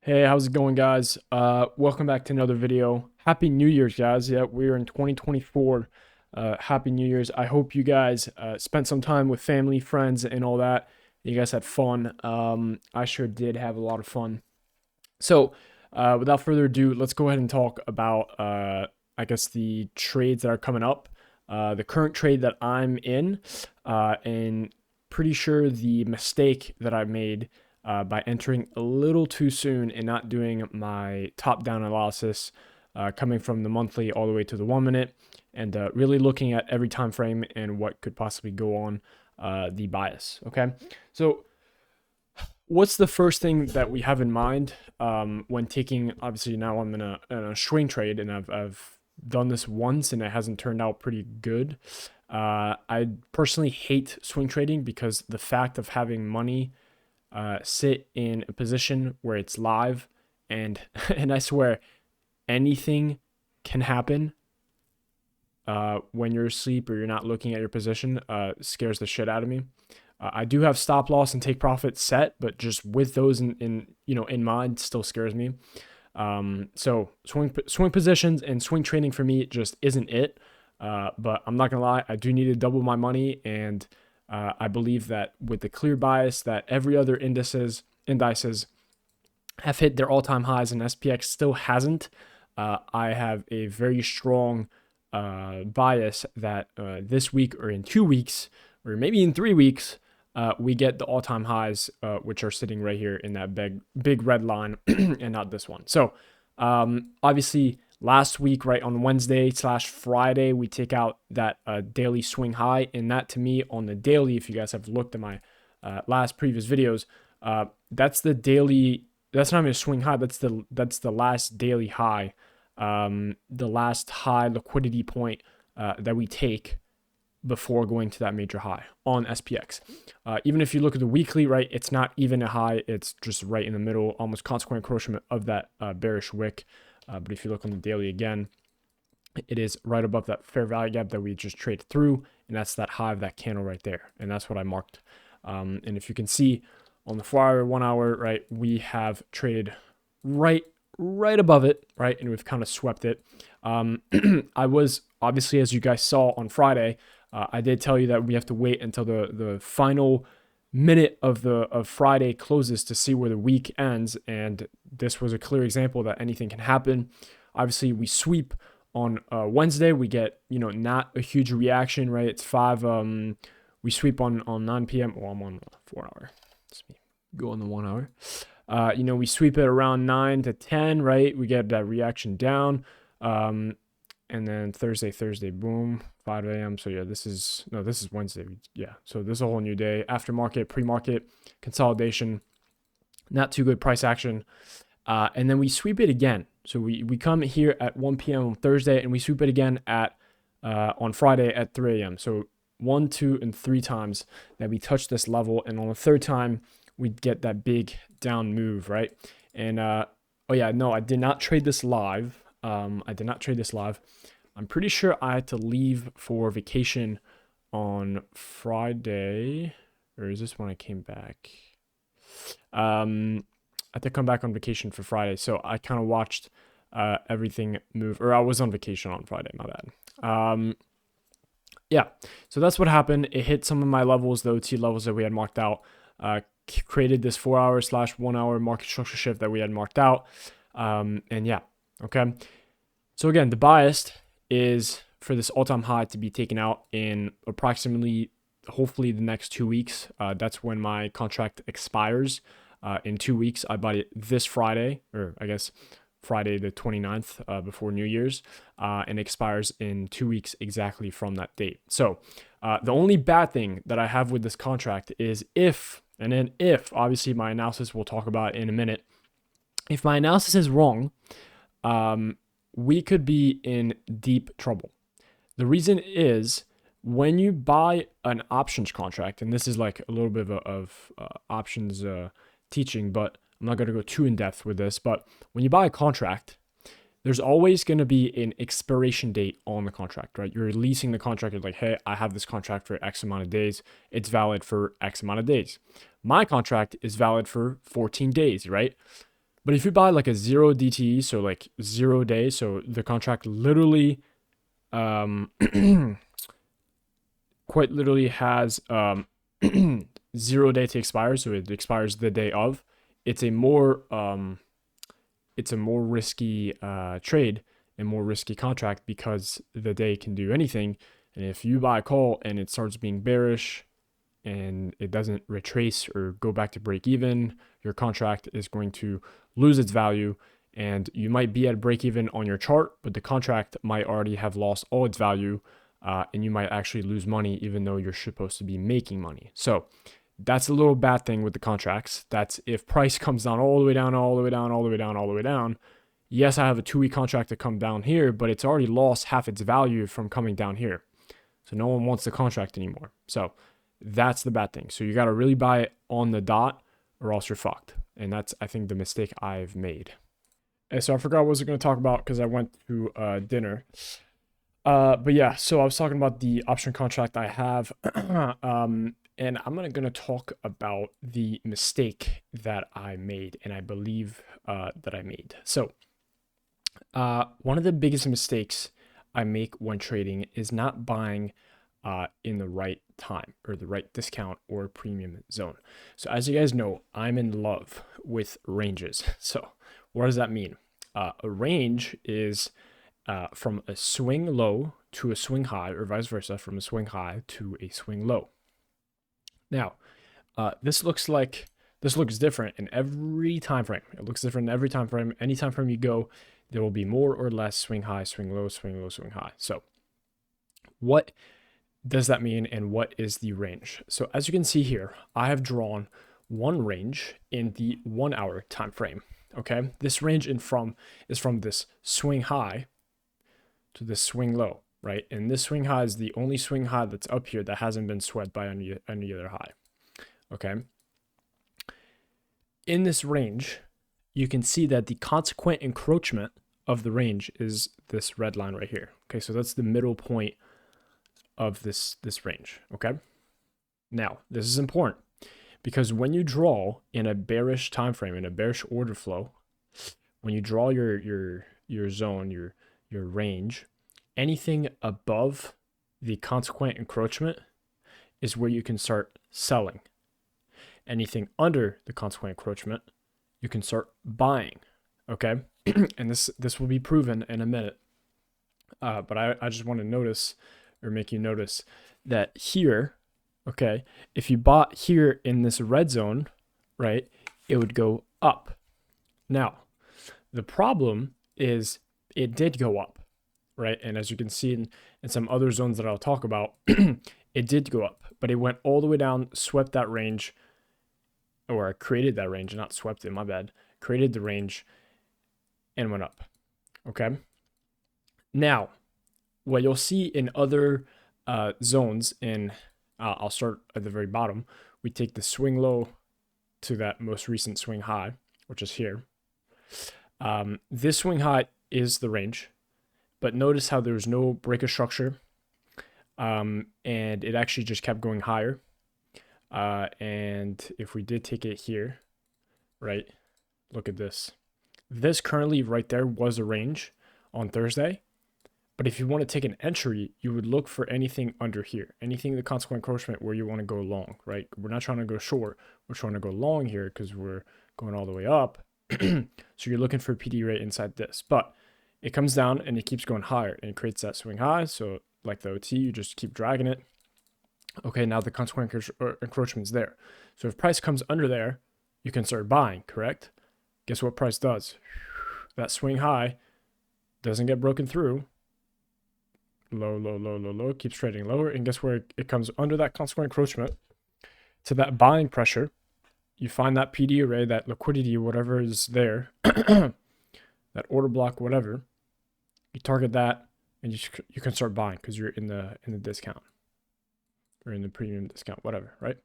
Hey, how's it going, guys? Welcome back to another video. Happy New Year's, guys. Yeah, we're in 2024. Happy New Year's. I hope you guys spent some time with family, friends, and all that. You guys had fun. I sure did have a lot of fun. So, without further ado, let's go ahead and talk about, I guess, the trades that are coming up. The current trade that I'm in, and pretty sure the mistake that I made by entering a little too soon and not doing my top-down analysis, coming from the monthly all the way to the 1 minute, and really looking at every time frame and what could possibly go on the bias. Okay, so what's the first thing that we have in mind when taking? Obviously, now I'm in a swing trade, and I've done this once, and it hasn't turned out pretty good. I personally hate swing trading because the fact of having money sit in a position where it's live, and and I swear anything can happen when you're asleep or you're not looking at your position. Scares the shit out of me. I do have stop loss and take profit set, but just with those in mind, still scares me. So swing positions and swing trading for me just isn't it. But I'm not gonna lie, I do need to double my money, and I believe that with the clear bias that every other indices have hit their all-time highs and SPX still hasn't, I have a very strong bias that this week or in 2 weeks or maybe in 3 weeks, we get the all-time highs, which are sitting right here in that big red line and not this one. So obviously last week, right on Wednesday/Friday, we take out that daily swing high, and that to me on the daily, if you guys have looked at my previous videos, that's the daily. That's not even a swing high. That's the last daily high, the last high liquidity point that we take before going to that major high on SPX. Even if you look at the weekly, right, it's not even a high. It's just right in the middle, almost consequent encroachment of that bearish wick. But if you look on the daily again, it is right above that fair value gap that we just traded through, and that's that high of that candle right there, and that's what I marked. And if you can see on the 4-hour, 1 hour, right, we have traded right above it, right, and we've kind of swept it. I was obviously, as you guys saw on Friday, I did tell you that we have to wait until the final minute of Friday closes to see where the week ends, and this was a clear example that anything can happen. Obviously, we sweep on Wednesday. We get not a huge reaction, right? It's 5. We sweep on 9 p.m. Well, I'm on 4 hour. Let's go on the 1 hour. We sweep it around 9 to 10, right? We get that reaction down. And then Thursday, boom, 5 a.m. So yeah, this is Wednesday. Yeah, so this is a whole new day. Aftermarket, pre-market, consolidation, not too good price action. And then we sweep it again. So we come here at 1 p.m. on Thursday, and we sweep it again on Friday at 3 a.m. So 1, 2, and 3 times that we touch this level, and on the third time we get that big down move, right? And oh yeah, no, I did not trade this live. I'm pretty sure I had to leave for vacation on Friday, or is this when I came back? I had to come back on vacation for Friday, so I kind of watched everything move, or I was on vacation on Friday, my bad. Yeah, so that's what happened. It hit some of my levels, the OT levels that we had marked out, created this 4-hour/1 hour market structure shift that we had marked out, and yeah. Okay, so again, the bias is for this all-time high to be taken out in approximately, hopefully, the next 2 weeks. That's when my contract expires. In 2 weeks, I bought it this Friday, or I guess Friday the 29th, before New Year's, and expires in 2 weeks exactly from that date. So the only bad thing that I have with this contract is if, obviously my analysis we'll talk about in a minute, if my analysis is wrong, we could be in deep trouble. The reason is when you buy an options contract, and this is like a little bit of options teaching, but I'm not going to go too in depth with this. But when you buy a contract, there's always going to be an expiration date on the contract, right? You're leasing the contract. You're like, hey, I have this contract for X amount of days. It's valid for X amount of days. My contract is valid for 14 days, right? But if you buy like a 0 DTE, so like 0 day, so the contract literally, quite literally has 0 day to expire, so it expires the day of. It's a more risky trade and more risky contract because the day can do anything. And if you buy a call and it starts being bearish and it doesn't retrace or go back to break even, your contract is going to lose its value, and you might be at break even on your chart, but the contract might already have lost all its value, and you might actually lose money even though you're supposed to be making money. So that's a little bad thing with the contracts. That's if price comes down all the way down, all the way down, all the way down, all the way down. Yes, I have a 2-week contract to come down here, but it's already lost half its value from coming down here. So no one wants the contract anymore. So that's the bad thing. So you got to really buy it on the dot or else you're fucked. And that's, I think, the mistake I've made. And so I forgot what I was going to talk about because I went to dinner. But yeah, so I was talking about the option contract I have. And I'm going to talk about the mistake that I made and I believe that I made. So one of the biggest mistakes I make when trading is not buying in the right time or the right discount or premium zone. So as you guys know, I'm in love with ranges. So what does that mean? A range is from a swing low to a swing high, or vice versa, from a swing high to a swing low. Now, this looks different in every time frame. It looks different in every time frame. Any time frame you go, there will be more or less swing high, swing low, swing low, swing high. So what does that mean and what is the range? So as you can see here, I have drawn one range in the 1 hour time frame. Okay, this range is from this swing high to this swing low, right? And this swing high is the only swing high that's up here that hasn't been swept by any other high. Okay. In this range, you can see that the consequent encroachment of the range is this red line right here. Okay, so that's the middle point of this range. Okay. Now, this is important because when you draw in a bearish time frame, in a bearish order flow, when you draw your zone, your range, anything above the consequent encroachment is where you can start selling. Anything under the consequent encroachment, you can start buying. Okay, and this will be proven in a minute. But I just want to notice or make you notice that here, okay, if you bought here in this red zone, right, it would go up. Now, the problem is it did go up, right? And as you can see in some other zones that I'll talk about, it did go up, but it went all the way down, swept that range, or created that range, not swept it, my bad, created the range and went up, okay? Now, what you'll see in other zones, I'll start at the very bottom. We take the swing low to that most recent swing high, which is here. This swing high is the range, but notice how there's no break of structure, and it actually just kept going higher. And if we did take it here, right, look at this. This currently right there was a range on Thursday. But if you want to take an entry, you would look for anything under here, anything the consequent encroachment where you want to go long, right? We're not trying to go short. We're trying to go long here because we're going all the way up. So you're looking for a PD rate inside this. But it comes down and it keeps going higher and it creates that swing high. So like the OT, you just keep dragging it. Okay, now the consequent encroachment is there. So if price comes under there, you can start buying, correct? Guess what price does? That swing high doesn't get broken through. Low, low, low, low, low, keeps trading lower. And guess where it comes under that consequent encroachment to that buying pressure. You find that PD array, that liquidity, whatever is there, that order block, whatever. You target that and you can start buying because you're in the discount or in the premium discount, whatever, right?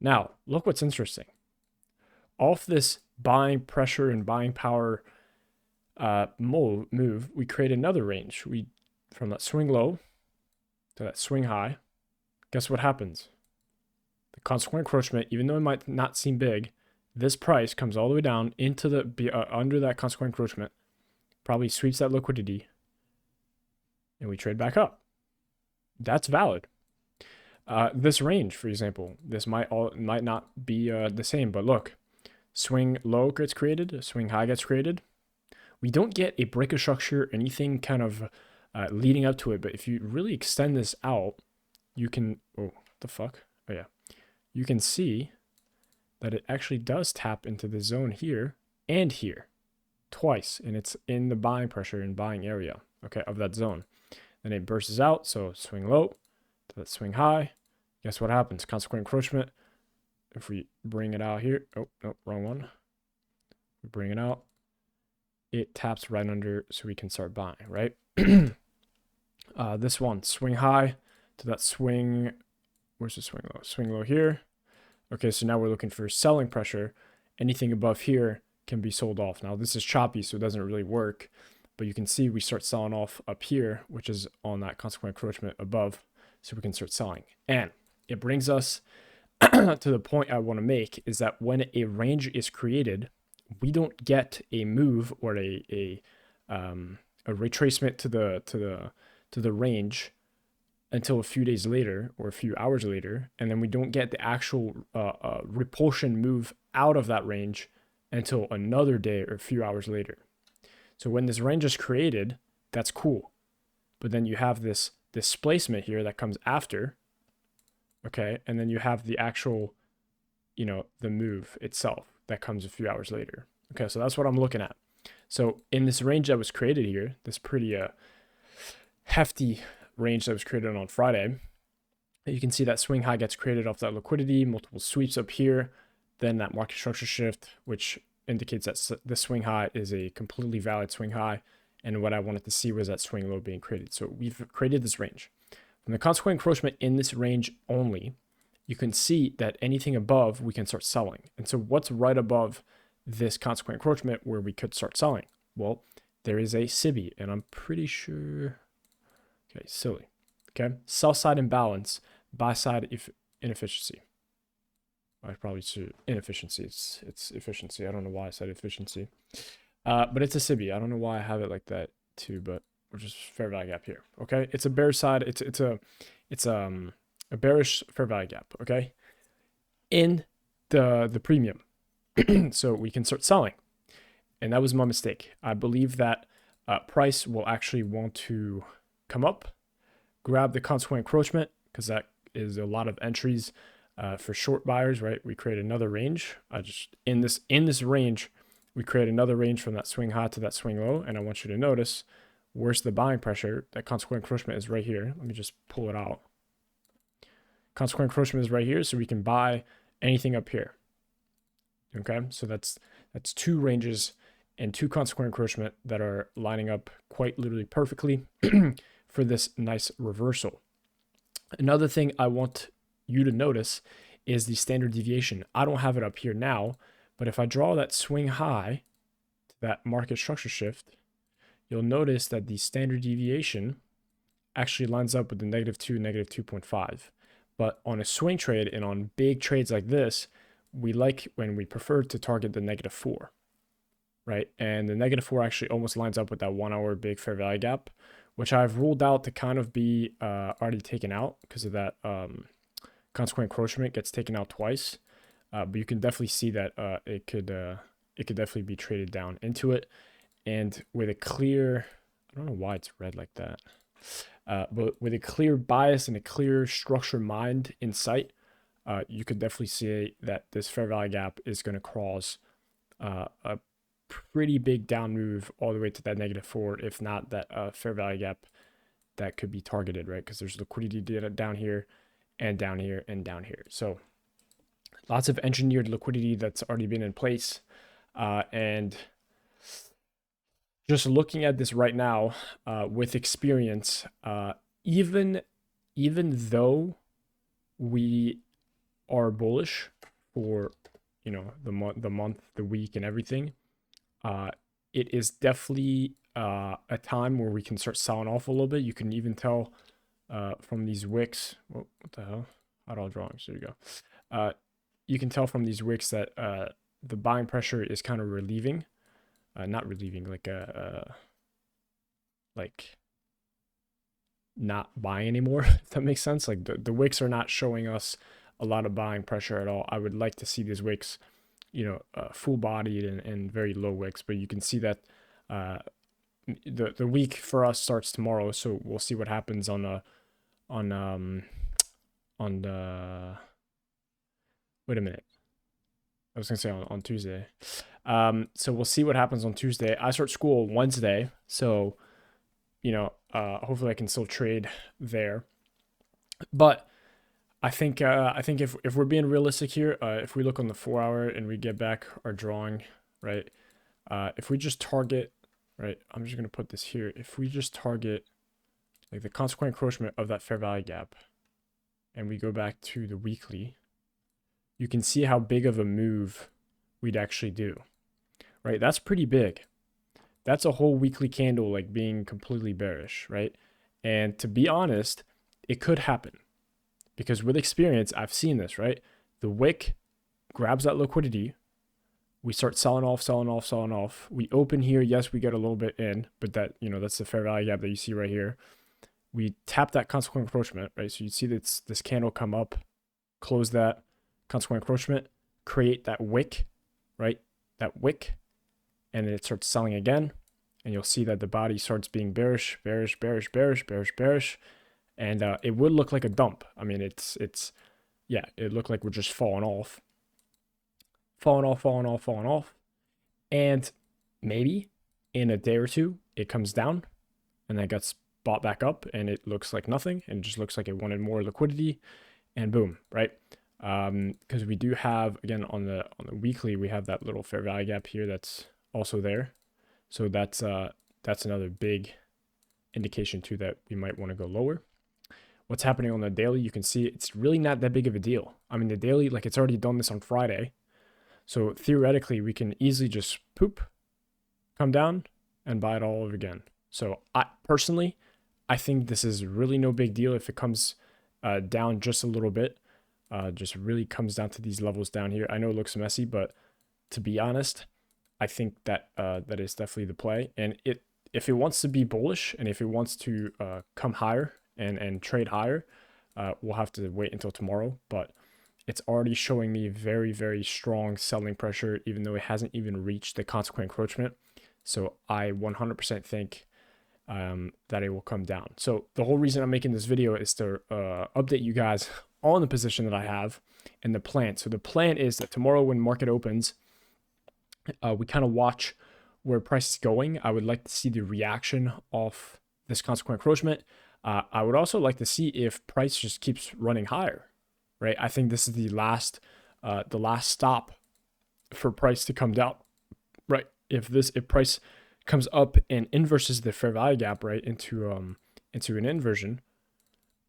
Now, look what's interesting. Off this buying pressure and buying power move, we create another range. From that swing low to that swing high, guess what happens? The consequent encroachment, even though it might not seem big, this price comes all the way down into the under that consequent encroachment, probably sweeps that liquidity, and we trade back up. That's valid. This range, for example, this might not be the same, but look, swing low gets created, swing high gets created. We don't get a break of structure, anything kind of leading up to it, but if you really extend this out, you can, oh, what the fuck? Oh yeah. You can see that it actually does tap into the zone here and here twice, and it's in the buying pressure and buying area, okay, of that zone. Then it bursts out, so swing low to that swing high. Guess what happens? Consequent encroachment. If we bring it out here, oh, no, wrong one. We bring it out. It taps right under, so we can start buying, right? This one, swing high to that swing. Where's the swing low? Swing low here. Okay, so now we're looking for selling pressure. Anything above here can be sold off. Now this is choppy, so it doesn't really work, but you can see we start selling off up here, which is on that consequent encroachment above, so we can start selling. And it brings us to the point I want to make, is that when a range is created, we don't get a move or a retracement to the range until a few days later or a few hours later, and then we don't get the actual repulsion move out of that range until another day or a few hours later. So when this range is created, that's cool, but then you have this displacement here that comes after, okay, and then you have the actual, you know, the move itself that comes a few hours later. Okay, so that's what I'm looking at. So in this range that was created here, this pretty hefty range that was created on Friday, you can see that swing high gets created off that liquidity, multiple sweeps up here, then that market structure shift, which indicates that the swing high is a completely valid swing high. And what I wanted to see was that swing low being created. So we've created this range. From the consequent encroachment in this range only, you can see that anything above, we can start selling. And so what's right above this consequent encroachment where we could start selling? Well, there is a SIBI, and I'm pretty sure, okay, silly, okay? Sell side imbalance, buy side inefficiency. I probably should, inefficiency, it's efficiency. I don't know why I said efficiency. But it's a SIBI. I don't know why I have it like that too, but we're just fair value gap here, okay? It's a bear side, it's a bearish fair value gap, okay, in the premium. So we can start selling, and that was my mistake. I believe that price will actually want to come up, grab the consequent encroachment, because that is a lot of entries for short buyers, right? We create another range. In this range, we create another range from that swing high to that swing low, and I want you to notice where's the buying pressure. That consequent encroachment is right here. Let me just pull it out. Consequent encroachment is right here, so we can buy anything up here. Okay, so that's two ranges and two consequent encroachment that are lining up quite literally perfectly for this nice reversal. Another thing I want you to notice is the standard deviation. I don't have it up here now, but if I draw that swing high to that market structure shift, you'll notice that the standard deviation actually lines up with the -2, -2.5. But on a swing trade and on big trades like this, we prefer to target the -4, right? And the -4 actually almost lines up with that 1 hour big fair value gap, which I've ruled out to kind of be already taken out because of that consequent encroachment gets taken out twice. But you can definitely see that it could definitely be traded down into it. And with a clear, I don't know why it's red like that, but with a clear bias and a clear structure mind in sight, you could definitely see that this fair value gap is going to cross a pretty big down move all the way to that -4, if not that fair value gap that could be targeted, right? Because there's liquidity data down here and down here and down here. So lots of engineered liquidity that's already been in place. And just looking at this right now with experience, even though we are bullish for, you know, the month, the week, and everything, it is definitely a time where we can start selling off a little bit. You can even tell from these wicks. What the hell? How do I draw? There you go. You can tell from these wicks that the buying pressure is kind of relieving, not relieving, like not buying anymore, if that makes sense. Like the wicks are not showing us a lot of buying pressure at all. I would like to see these wicks, full bodied and very low wicks, but you can see that the week for us starts tomorrow, so we'll see what happens on the wait a minute. I was gonna say on Tuesday. So we'll see what happens on Tuesday. I start school Wednesday, so hopefully I can still trade there. But I think if we're being realistic here, if we look on the 4-hour and we get back our drawing, right? If we just target, right? I'm just gonna put this here. If we just target like the consequent encroachment of that fair value gap, and we go back to the weekly, you can see how big of a move we'd actually do, right? That's pretty big. That's a whole weekly candle like being completely bearish, right? And to be honest, it could happen because with experience, I've seen this, right? The wick grabs that liquidity. We start selling off. We open here. Yes, we get a little bit in, but that's the fair value gap that you see right here. We tap that consequent encroachment, right? So you see this candle come up, close that consequent encroachment, create that wick, right? That wick, and then it starts selling again, and you'll see that the body starts being bearish, and it would look like a dump. I mean, it looked like we're just falling off, and maybe in a day or two it comes down, and then gets bought back up, and it looks like nothing, and it just looks like it wanted more liquidity, and boom, right? Because we do have, again, on the weekly, we have that little fair value gap here that's also there. So that's another big indication too that we might want to go lower. What's happening on the daily, you can see it's really not that big of a deal. I mean, the daily, like, it's already done this on Friday. So theoretically, we can easily just come down and buy it all over again. So I think this is really no big deal if it comes down just a little bit. Just really comes down to these levels down here. I know it looks messy, but to be honest, I think that that is definitely the play. And if it wants to be bullish and if it wants to come higher and trade higher, we'll have to wait until tomorrow. But it's already showing me very, very strong selling pressure, even though it hasn't even reached the consequent encroachment. So I 100% think that it will come down. So the whole reason I'm making this video is to update you guys on the position that I have and the plan. So the plan is that tomorrow when market opens, we kind of watch where price is going. I would like to see the reaction of this consequent encroachment. I would also like to see if price just keeps running higher, right? I think this is the last stop for price to come down, right? If price comes up and inverses the fair value gap, right, into an inversion,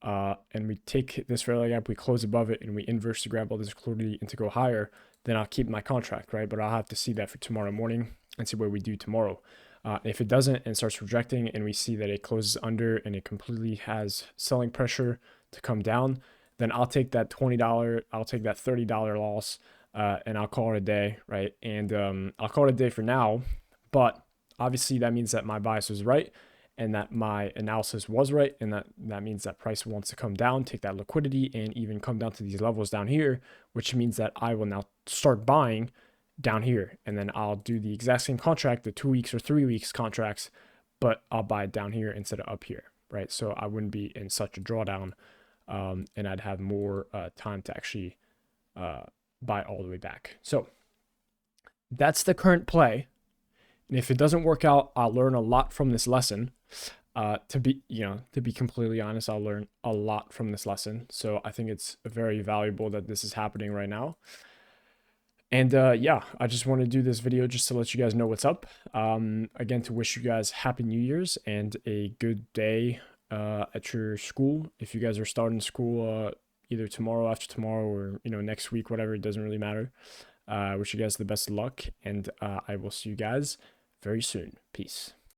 and we take this fair value gap, we close above it, and we inverse to grab all this liquidity and to go higher, then I'll keep my contract, right? But I'll have to see that for tomorrow morning and see what we do tomorrow. If it doesn't and starts rejecting and we see that it closes under and it completely has selling pressure to come down, then I'll take that $20, I'll take that $30 loss, and I'll call it a day, right? And I'll call it a day for now, but obviously that means that my bias was right and that my analysis was right, and that means that price wants to come down, take that liquidity, and even come down to these levels down here, which means that I will now start buying down here, and then I'll do the exact same contract, the 2 weeks or 3 weeks contracts, but I'll buy it down here instead of up here, right? So I wouldn't be in such a drawdown, and I'd have more time to actually buy all the way back. So that's the current play. And if it doesn't work out, I'll learn a lot from this lesson. To be completely honest, I'll learn a lot from this lesson. So I think it's very valuable that this is happening right now. And yeah, I just want to do this video just to let you guys know what's up. Again, to wish you guys Happy New Year's and a good day at your school. If you guys are starting school either tomorrow, after tomorrow, or next week, whatever, it doesn't really matter. I wish you guys the best of luck, and I will see you guys very soon. Peace.